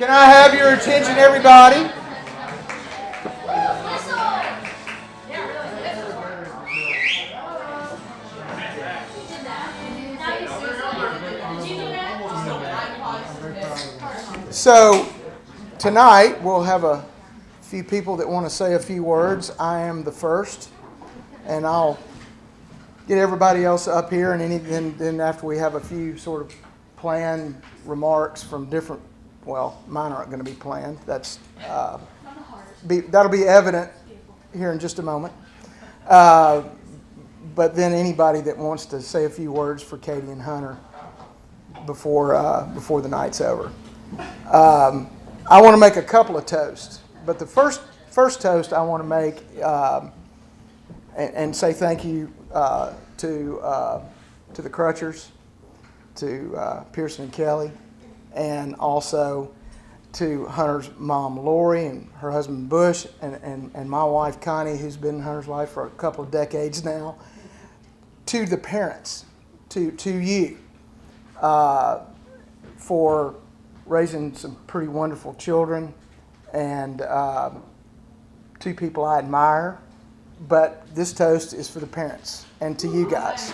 Can I have your attention, everybody? So tonight we'll have a few people that want to say a few words. I am the first, and I'll get everybody else up here, and then after we have a few sort of planned remarks from different, well, mine aren't going to be planned. That'll be evident here in just a moment. But then anybody that wants to say a few words for Katie and Hunter before the night's over. I want to make a couple of toasts, but the first toast I want to make and say thank you to the Crutchers, to Pearson and Kelly, and also to Hunter's mom Lori and her husband Bush, and my wife Connie, who's been in Hunter's life for a couple of decades now. To the parents, to you, for raising some pretty wonderful children, and two people I admire. But this toast is for the parents and to you guys.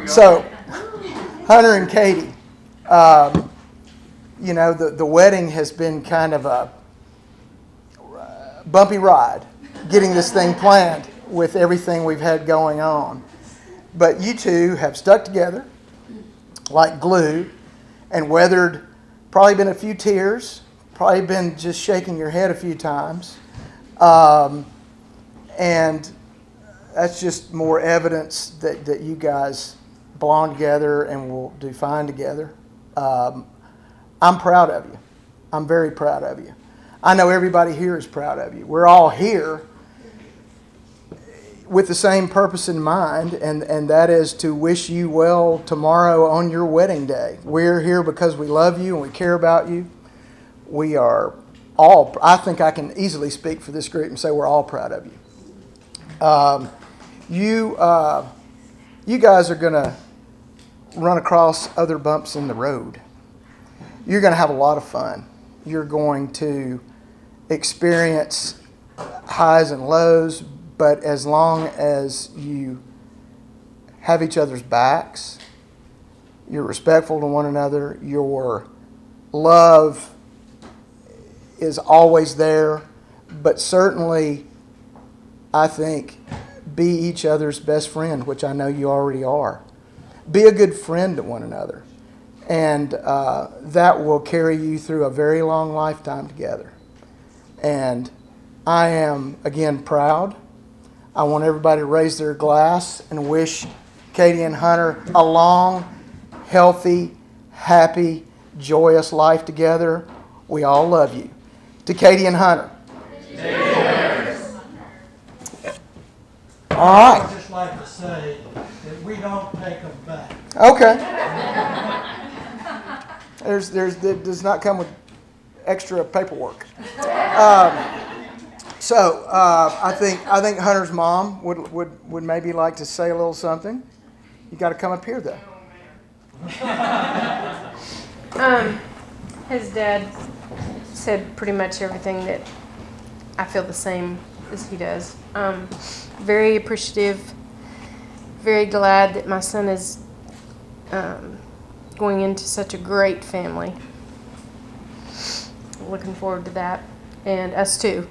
So, Hunter and Katie, the wedding has been kind of a bumpy ride, getting this thing planned with everything we've had going on. But you two have stuck together like glue and weathered, probably been a few tears, probably been just shaking your head a few times. And that's just more evidence that you guys belong together and will do fine together. I'm proud of you. I'm very proud of you. I know everybody here is proud of you. We're all here with the same purpose in mind, and that is to wish you well tomorrow on your wedding day. We're here because we love you and we care about you. We are all, I think I can easily speak for this group and say we're all proud of you. You guys are going to run across other bumps in the road. You're going to have a lot of fun. You're going to experience highs and lows, but as long as you have each other's backs, you're respectful to one another, your love is always there, but certainly, I think, be each other's best friend, which I know you already are. Be a good friend to one another, and that will carry you through a very long lifetime together. And I am, again, proud. I want everybody to raise their glass and wish Katie and Hunter a long, healthy, happy, joyous life together. We all love you. To Katie and Hunter. Cheers. All right. I'd just like to say that we don't take them back. Okay. That does not come with extra paperwork. I think Hunter's mom would maybe like to say a little something. You got to come up here though. His dad said pretty much everything that I feel the same as he does. Very appreciative, very glad that my son is going into such a great family. Looking forward to that, and us too.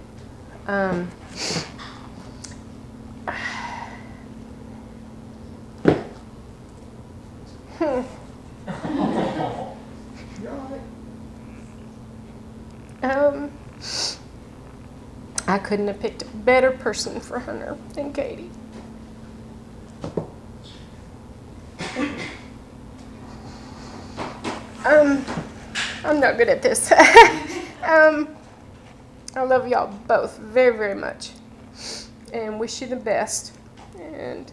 I couldn't have picked a better person for Hunter than Katie. I'm not good at this. I love y'all both very, very much and wish you the best. And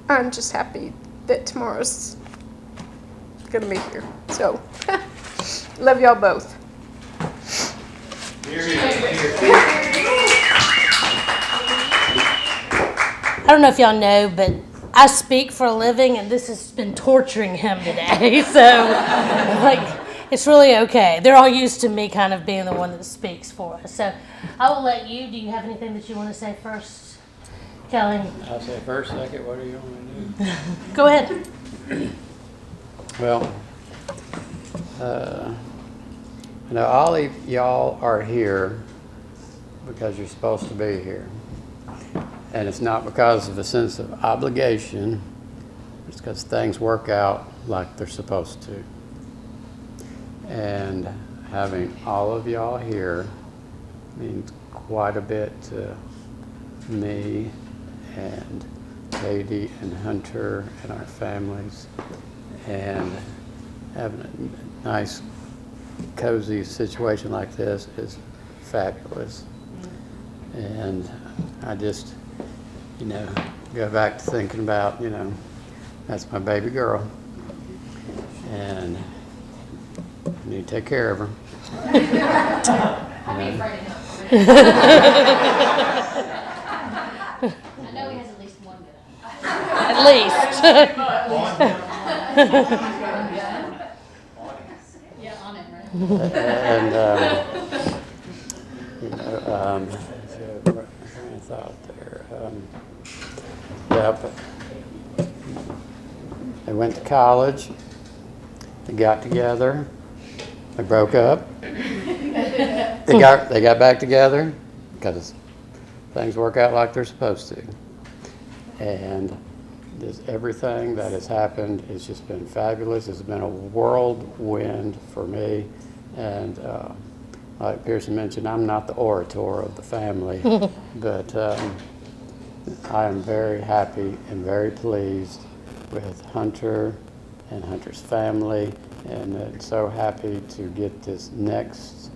I'm just happy that tomorrow's gonna be here. So, love y'all both. I don't know if y'all know, but I speak for a living, and this has been torturing him today. So, like, it's really okay. They're all used to me kind of being the one that speaks for us. So, I will let you. Do you have anything that you want to say first, Kelly? I'll say first, second, what do you want me to do? Go ahead. Well, I know all of y'all are here because you're supposed to be here. And it's not because of a sense of obligation, it's because things work out like they're supposed to. And having all of y'all here means quite a bit to me and Katie and Hunter and our families. And having a nice, cozy situation like this is fabulous. And I just, go back to thinking about, that's my baby girl. And I need to take care of her. I'll be afraid of him. I know he has at least one good eye. At least. Yeah, on it, right? And, train of thought there. Yep. They went to college. They got together. They broke up. They got back together because things work out like they're supposed to. And just everything that has happened has just been fabulous. It's been a whirlwind for me. And like Pearson mentioned, I'm not the orator of the family, but I am very happy and very pleased with Hunter and Hunter's family, and so happy to get this next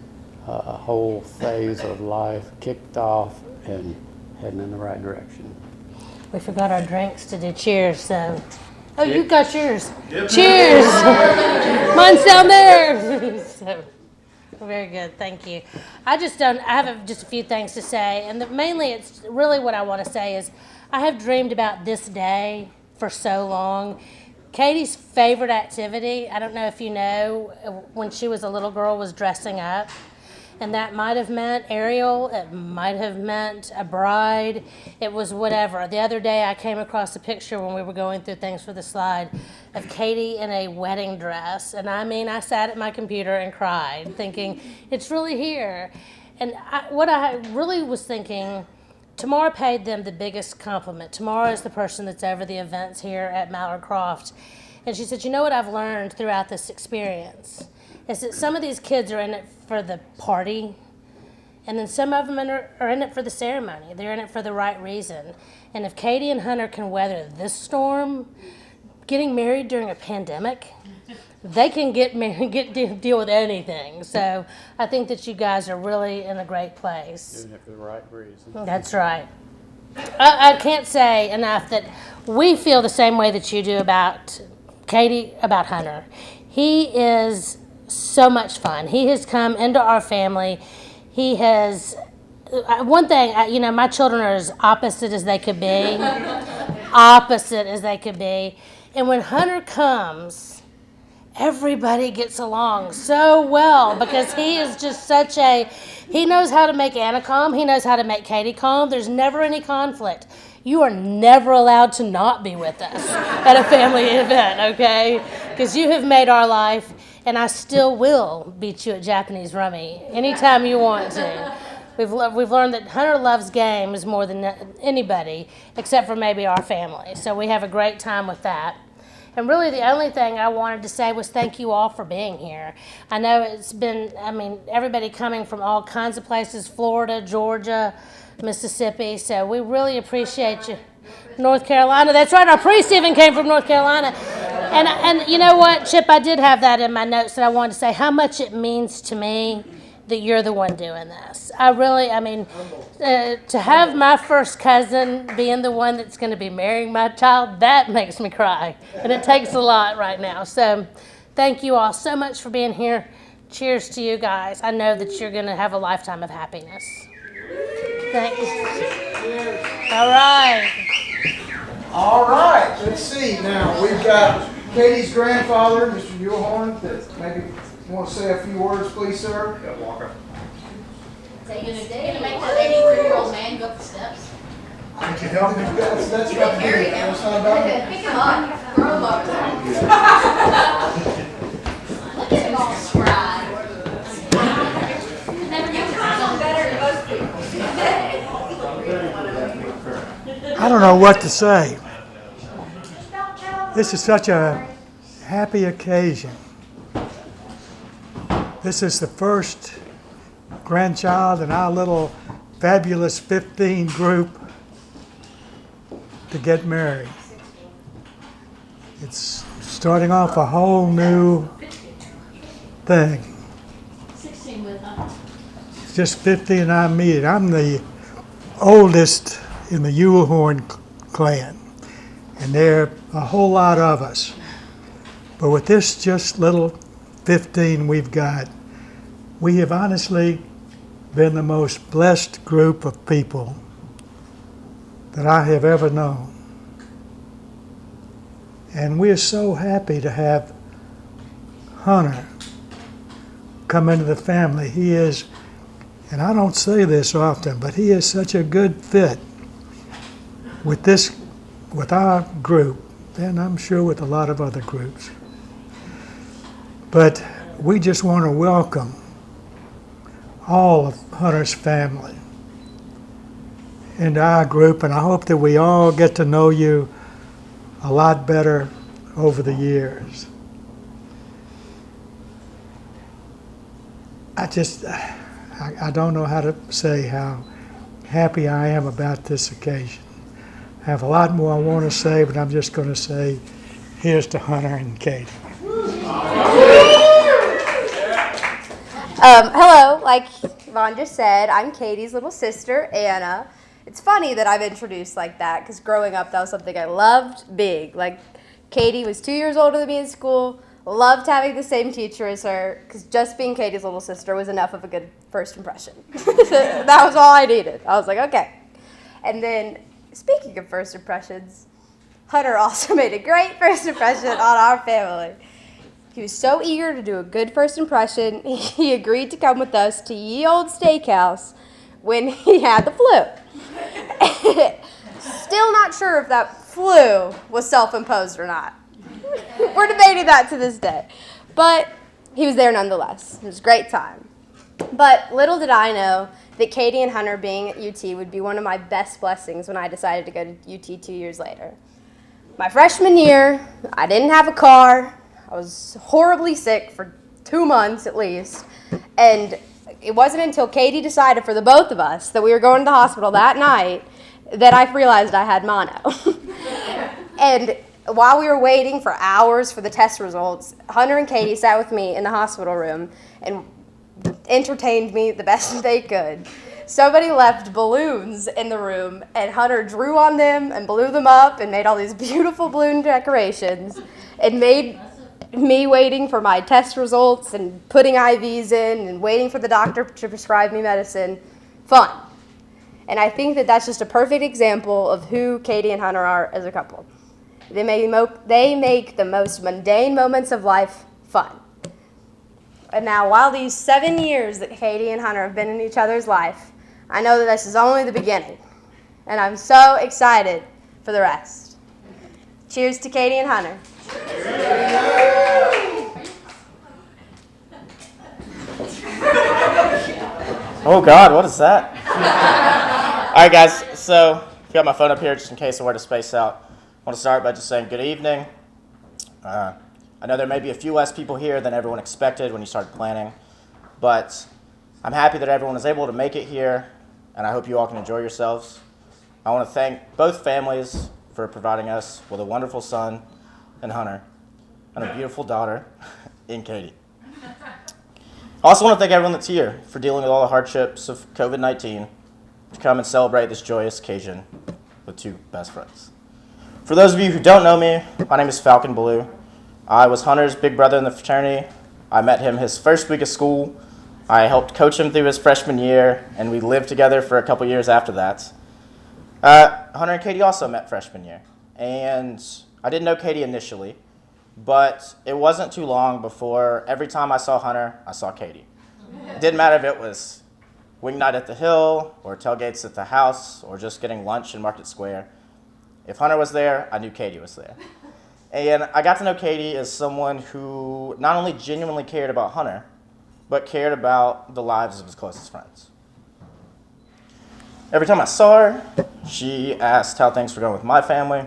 whole phase of life kicked off and heading in the right direction. We forgot our drinks to do cheers, so. Oh, you got yours. Cheers! Mine's down there. So, very good, thank you. I have just a few things to say, and mainly it's really what I want to say is I have dreamed about this day for so long. Katie's favorite activity, I don't know if you know, when she was a little girl, was dressing up. And that might have meant Ariel, it might have meant a bride, it was whatever. The other day I came across a picture when we were going through things for the slide of Katie in a wedding dress. And I sat at my computer and cried, thinking, it's really here. And what I really was thinking, Tamara paid them the biggest compliment. Tamara is the person that's over the events here at Mallard Croft. And she said, you know what I've learned throughout this experience? Is that some of these kids are in it for the party, and then some of them are in it for the ceremony. They're in it for the right reason. And if Katie and Hunter can weather this storm, getting married during a pandemic, they can deal with anything. So I think that you guys are really in a great place. Doing it for the right reason. That's right. I can't say enough that we feel the same way that you do about Katie, about Hunter. He is so much fun. He has come into our family. He has, one thing, my children are as opposite as they could be. Opposite as they could be. And when Hunter comes, everybody gets along so well because he is just he knows how to make Anna calm. He knows how to make Katie calm. There's never any conflict. You are never allowed to not be with us at a family event, okay? Because you have made our life, and I still will beat you at Japanese rummy anytime you want to. We've learned that Hunter loves games more than anybody, except for maybe our family. So we have a great time with that. And really the only thing I wanted to say was thank you all for being here. I know it's been, everybody coming from all kinds of places, Florida, Georgia, Mississippi, so we really appreciate you. North Carolina, that's right, our priest even came from North Carolina. And you know what, Chip, I did have that in my notes that I wanted to say how much it means to me that you're the one doing this. To have my first cousin being the one that's going to be marrying my child, that makes me cry. And it takes a lot right now. So thank you all so much for being here. cheers to you guys. I know that you're going to have a lifetime of happiness. Thanks. All right. All right, let's see. Now, we've got Katie's grandfather, Mr. Yulehorn, that maybe want to say a few words, please, sir. So you're gonna make that 83-year-old man go up the steps? Could you help me? That's about to do it. That's not about it. Pick him up, throw him up. Look at him all spry. Never knew him better than most people. I don't know what to say. This is such a happy occasion. This is the first grandchild in our little fabulous 15 group to get married. It's starting off a whole new thing. 16 with him. It's just 50 and I'm me. I'm the oldest in the Yulehorn clan, and there are a whole lot of us. But with this just little 15 we've got, we have honestly been the most blessed group of people that I have ever known. And we're so happy to have Hunter come into the family. He is, and I don't say this often, but he is such a good fit with our group, and I'm sure with a lot of other groups. But we just want to welcome all of Hunter's family into our group, and I hope that we all get to know you a lot better over the years. I don't know how to say how happy I am about this occasion. I have a lot more I want to say, but I'm just going to say, here's to Hunter and Katie. Hello, like Vaughn just said, I'm Katie's little sister, Anna. It's funny that I'm introduced like that, because growing up, that was something I loved big. Like, Katie was 2 years older than me in school, loved having the same teacher as her, because just being Katie's little sister was enough of a good first impression. That was all I needed. I was like, okay. And then, speaking of first impressions, Hunter also made a great first impression on our family. He was so eager to do a good first impression, he agreed to come with us to Ye Old Steakhouse when he had the flu. Still not sure if that flu was self-imposed or not. We're debating that to this day. But he was there nonetheless. It was a great time. But little did I know that Katie and Hunter being at UT would be one of my best blessings when I decided to go to UT 2 years later. My freshman year, I didn't have a car. I was horribly sick for 2 months at least. And it wasn't until Katie decided for the both of us that we were going to the hospital that night that I realized I had mono. And while we were waiting for hours for the test results, Hunter and Katie sat with me in the hospital room and entertained me the best they could. Somebody left balloons in the room, and Hunter drew on them and blew them up and made all these beautiful balloon decorations and made me waiting for my test results and putting IVs in and waiting for the doctor to prescribe me medicine fun. And I think that that's just a perfect example of who Katie and Hunter are as a couple. They make the most mundane moments of life fun. And now, while these 7 years that Katie and Hunter have been in each other's life, I know that this is only the beginning. And I'm so excited for the rest. Cheers to Katie and Hunter. Oh God, what is that? All right, guys, so I've got my phone up here just in case I were to space out. I want to start by just saying good evening. I know there may be a few less people here than everyone expected when you started planning, but I'm happy that everyone was able to make it here, and I hope you all can enjoy yourselves. I want to thank both families for providing us with a wonderful son in Hunter and a beautiful daughter in Katie. I also want to thank everyone that's here for dealing with all the hardships of COVID-19 to come and celebrate this joyous occasion with two best friends. For those of you who don't know me, my name is Falcon Blue. I was Hunter's big brother in the fraternity I met him his first week of school. I helped coach him through his freshman year, and we lived together for a couple years after that. Hunter and Katie also met freshman year, and I didn't know Katie initially, but it wasn't too long before every time I saw Hunter, I saw Katie. It didn't matter if it was wing night at the Hill, or tailgates at the house, or just getting lunch in Market Square. If Hunter was there, I knew Katie was there. And I got to know Katie as someone who not only genuinely cared about Hunter, but cared about the lives of his closest friends. Every time I saw her, she asked how things were going with my family,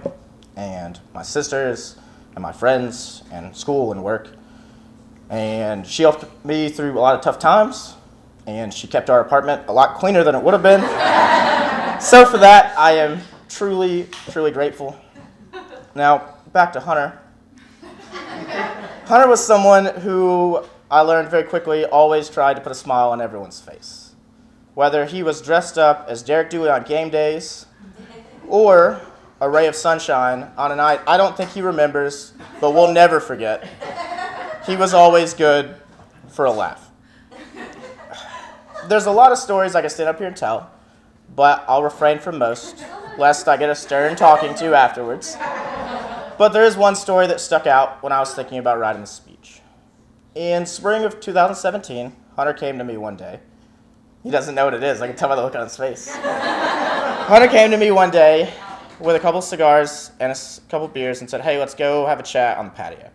and my sisters, and my friends, and school and work. And she helped me through a lot of tough times, and she kept our apartment a lot cleaner than it would have been. So for that, I am truly, truly grateful. Now, back to Hunter. Hunter was someone who I learned very quickly always tried to put a smile on everyone's face. Whether he was dressed up as Derek Dooley on game days or a ray of sunshine on a night I don't think he remembers, but we'll never forget, he was always good for a laugh. There's a lot of stories I could stand up here and tell, but I'll refrain from most, lest I get a stern talking to afterwards. But there is one story that stuck out when I was thinking about writing the speech. In spring of 2017, Hunter came to me one day. He doesn't know what it is. I can tell by the look on his face. Hunter came to me one day with a couple cigars and a couple beers and said, "Hey, let's go have a chat on the patio."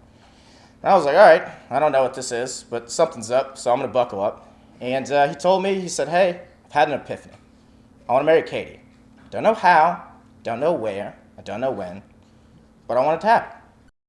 And I was like, all right, I don't know what this is, but something's up, so I'm going to buckle up. And he told me, he said, "Hey, I've had an epiphany. I want to marry Katie. Don't know how, don't know where, I don't know when, but I want it to happen."